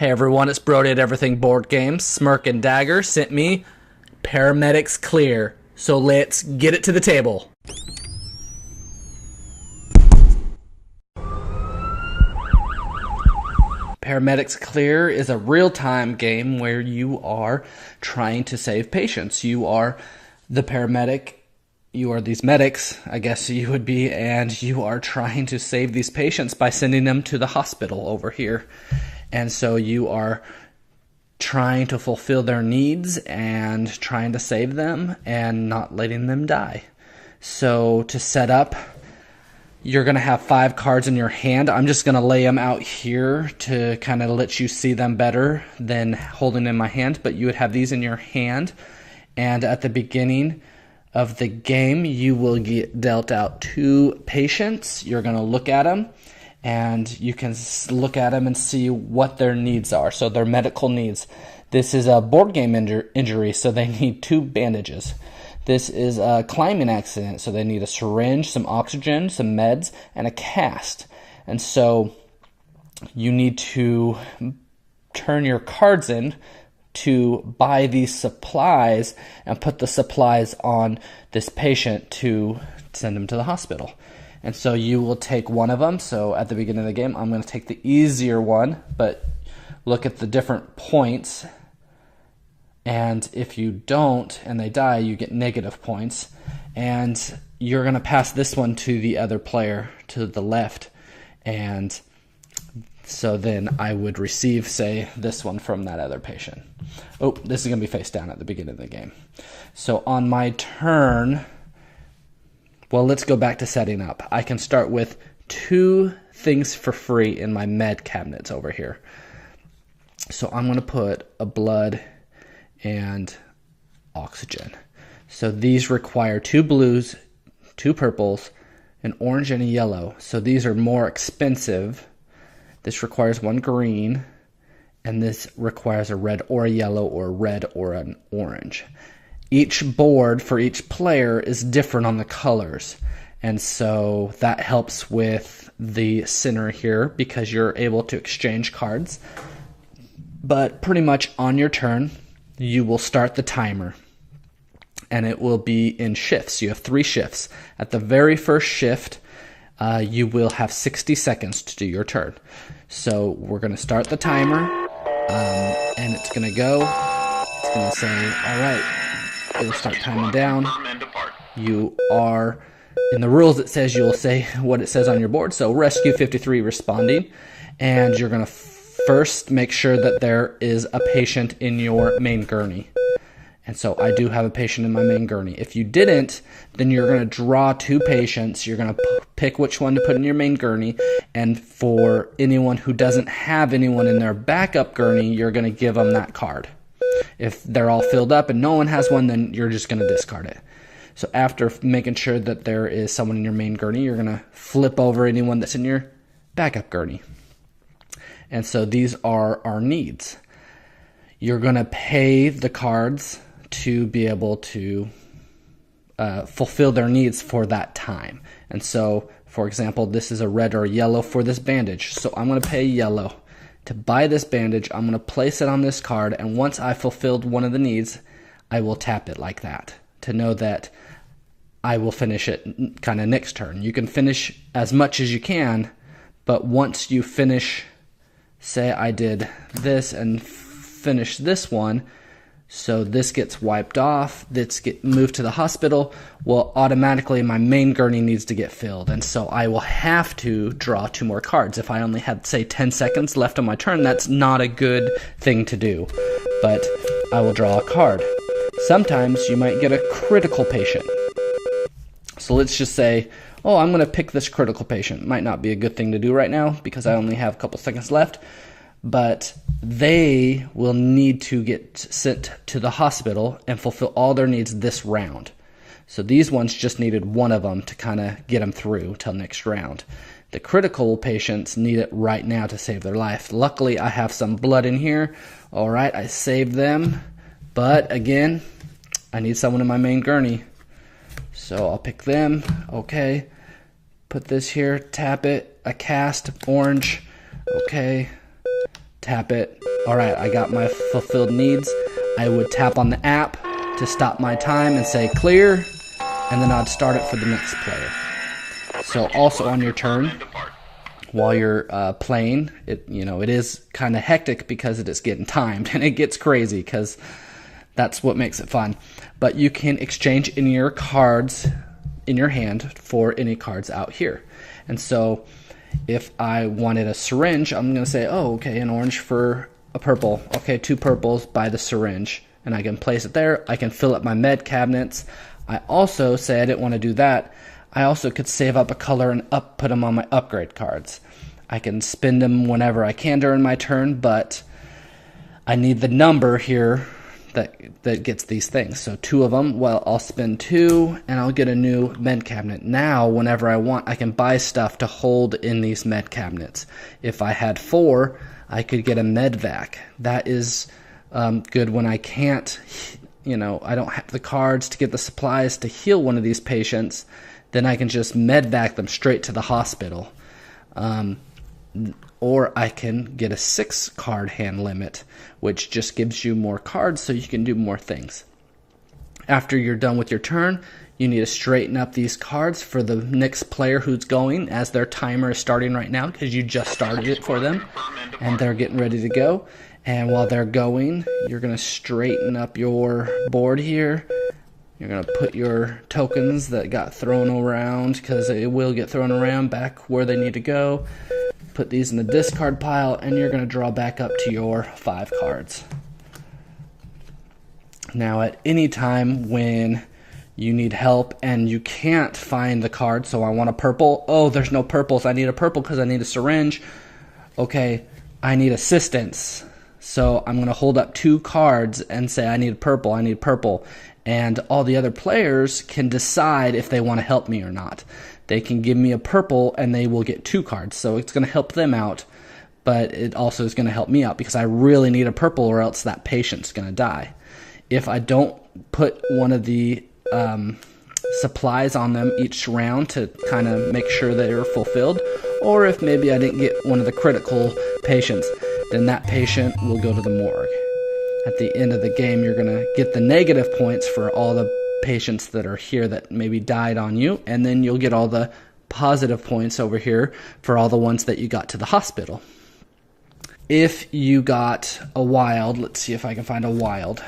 Hey everyone, it's Brody at Everything Board Games. Smirk and Dagger sent me Paramedics Clear, so let's get it to the table. Paramedics Clear is a real-time game where you are trying to save patients. You are the paramedic, you are these medics, I guess you would be, and you are trying to save these patients by sending them to the hospital over here. And so you are trying to fulfill their needs and trying to save them and not letting them die. So to set up, you're going to have 5 cards in your hand. I'm just going to lay them out here to kind of let you see them better than holding in my hand. But you would have these in your hand. And at the beginning of the game, you will get dealt out 2 patients. You're going to look at them. And you can look at them and see what their needs are. So their medical needs. This is a board game injury, so they need 2 bandages. This is a climbing accident, so they need a syringe, some oxygen, some meds, and a cast. And so you need to turn your cards in to buy these supplies and put the supplies on this patient to send them to the hospital. And so you will take one of them. So at the beginning of the game, I'm going to take the easier one, but look at the different points. And if you don't and they die, you get negative points. And you're going to pass this one to the other player to the left. And so then I would receive, say, this one from that other patient. Oh, this is going to be face down at the beginning of the game. So on my turn, well, let's go back to setting up. I can start with 2 things for free in my med cabinets over here. So I'm going to put a blood and oxygen. So these require 2 blues, 2 purples, an orange and a yellow. So these are more expensive. This requires 1 green, and this requires a red or a yellow or a red or an orange. Each board for each player is different on the colors, and so that helps with the center here because you're able to exchange cards. But pretty much on your turn, you will start the timer, and it will be in shifts. You have 3 shifts. At the very first shift, you will have 60 seconds to do your turn. So we're going to start the timer, and it's going to go. It's going to say, all right. It'll start timing down. You are, in the rules it says you'll say what it says on your board. So rescue 53 responding. And you're going to first make sure that there is a patient in your main gurney. And so I do have a patient in my main gurney. If you didn't, then you're going to draw 2 patients. You're going to pick which one to put in your main gurney. And for anyone who doesn't have anyone in their backup gurney, you're going to give them that card. If they're all filled up and no one has one, then you're just going to discard it. So after making sure that there is someone in your main gurney, you're going to flip over anyone that's in your backup gurney. And so these are our needs. You're going to pay the cards to be able to fulfill their needs for that time. And so, for example, this is a red or a yellow for this bandage. So I'm going to pay yellow. To buy this bandage, I'm going to place it on this card, and once I've fulfilled one of the needs, I will tap it like that to know that I will finish it kind of next turn. You can finish as much as you can, but once you finish, say I did this and finish this one, so this gets wiped off, this gets moved to the hospital, well, automatically my main gurney needs to get filled, and so I will have to draw 2 more cards. If I only had, say, 10 seconds left on my turn, that's not a good thing to do, but I will draw a card. Sometimes you might get a critical patient. So let's just say, oh, I'm going to pick this critical patient. Might not be a good thing to do right now because I only have a couple seconds left, but they will need to get sent to the hospital and fulfill all their needs this round. So these ones just needed one of them to kind of get them through till next round. The critical patients need it right now to save their life. Luckily, I have some blood in here. All right, I saved them. But again, I need someone in my main gurney. So I'll pick them. Okay. Put this here, tap it, a cast, orange. Okay. Tap it, Alright, I got my fulfilled needs. I would tap on the app to stop my time and say clear, and then I'd start it for the next player. So also on your turn, while you're playing, it is kind of hectic because it is getting timed, and it gets crazy because that's what makes it fun. But you can exchange any of your cards in your hand for any cards out here. And so if I wanted a syringe, I'm going to say, oh, okay, an orange for a purple. Okay, 2 purples, buy the syringe. And I can place it there. I can fill up my med cabinets. I also say I didn't want to do that. I also could save up a color and put them on my upgrade cards. I can spend them whenever I can during my turn, but I need the number here that gets these things. So 2 of them, well, I'll spend 2 and I'll get a new med cabinet. Now, whenever I want, I can buy stuff to hold in these med cabinets. If I had 4, I could get a med vac. That is good when I can't, I don't have the cards to get the supplies to heal one of these patients. Then I can just med vac them straight to the hospital. Or I can get a 6 card hand limit, which just gives you more cards so you can do more things. After you're done with your turn, you need to straighten up these cards for the next player who's going, as their timer is starting right now because you just started it for them and they're getting ready to go. And while they're going, you're going to straighten up your board here. You're going to put your tokens that got thrown around, because it will get thrown around, back where they need to go. Put these in the discard pile, and you're going to draw back up to your 5 cards. Now, at any time when you need help and you can't find the card, so I want a purple. Oh, there's no purples. I need a purple because I need a syringe. Okay, I need assistance. So I'm going to hold up 2 cards and say I need purple, I need purple. And all the other players can decide if they want to help me or not. They can give me a purple and they will get 2 cards. So it's going to help them out, but it also is going to help me out because I really need a purple or else that patient's going to die. If I don't put one of the supplies on them each round to kind of make sure they are fulfilled, or if maybe I didn't get one of the critical patients, then that patient will go to the morgue. At the end of the game, you're going to get the negative points for all the patients that are here that maybe died on you, and then you'll get all the positive points over here for all the ones that you got to the hospital. If you got a wild, let's see if I can find a wild.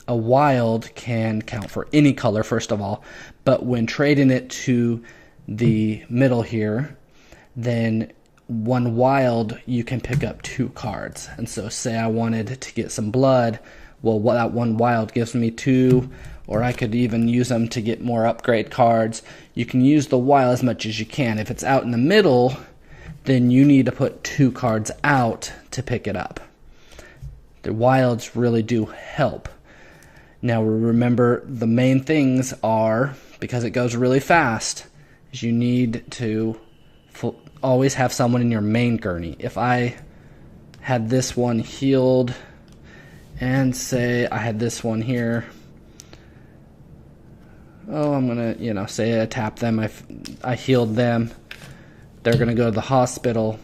A wild can count for any color, first of all, but when trading it to the middle here, then 1 wild, you can pick up 2 cards. And so say I wanted to get some blood, well, that 1 wild gives me 2, or I could even use them to get more upgrade cards. You can use the wild as much as you can. If it's out in the middle, then you need to put 2 cards out to pick it up. The wilds really do help. Now remember, the main things are, because it goes really fast, is you need to always have someone in your main gurney. If I had this one healed, and say I had this one here, oh, I'm gonna, say I tapped them, I healed them, they're gonna go to the hospital,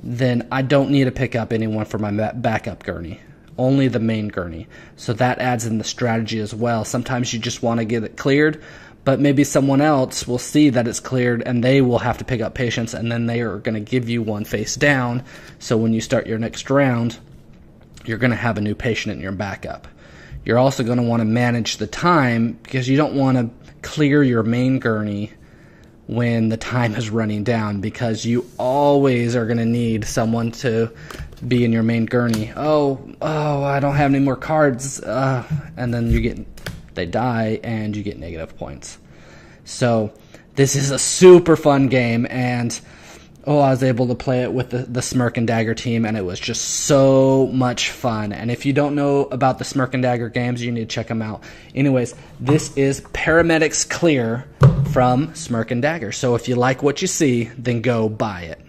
then I don't need to pick up anyone for my backup gurney. Only the main gurney. So that adds in the strategy as well. Sometimes you just want to get it cleared, but maybe someone else will see that it's cleared and they will have to pick up patients, and then they are going to give you one face down. So when you start your next round, you're going to have a new patient in your backup. You're also going to want to manage the time, because you don't want to clear your main gurney when the time is running down, because you always are going to need someone to be in your main gurney. Oh, I don't have any more cards, and then they die and you get negative points. So this is a super fun game, and I was able to play it with the Smirk and Dagger team, and it was just so much fun. And if you don't know about the Smirk and Dagger games, you need to check them out. Anyways, this is Paramedics Clear from Smirk and Dagger. So if you like what you see, then go buy it.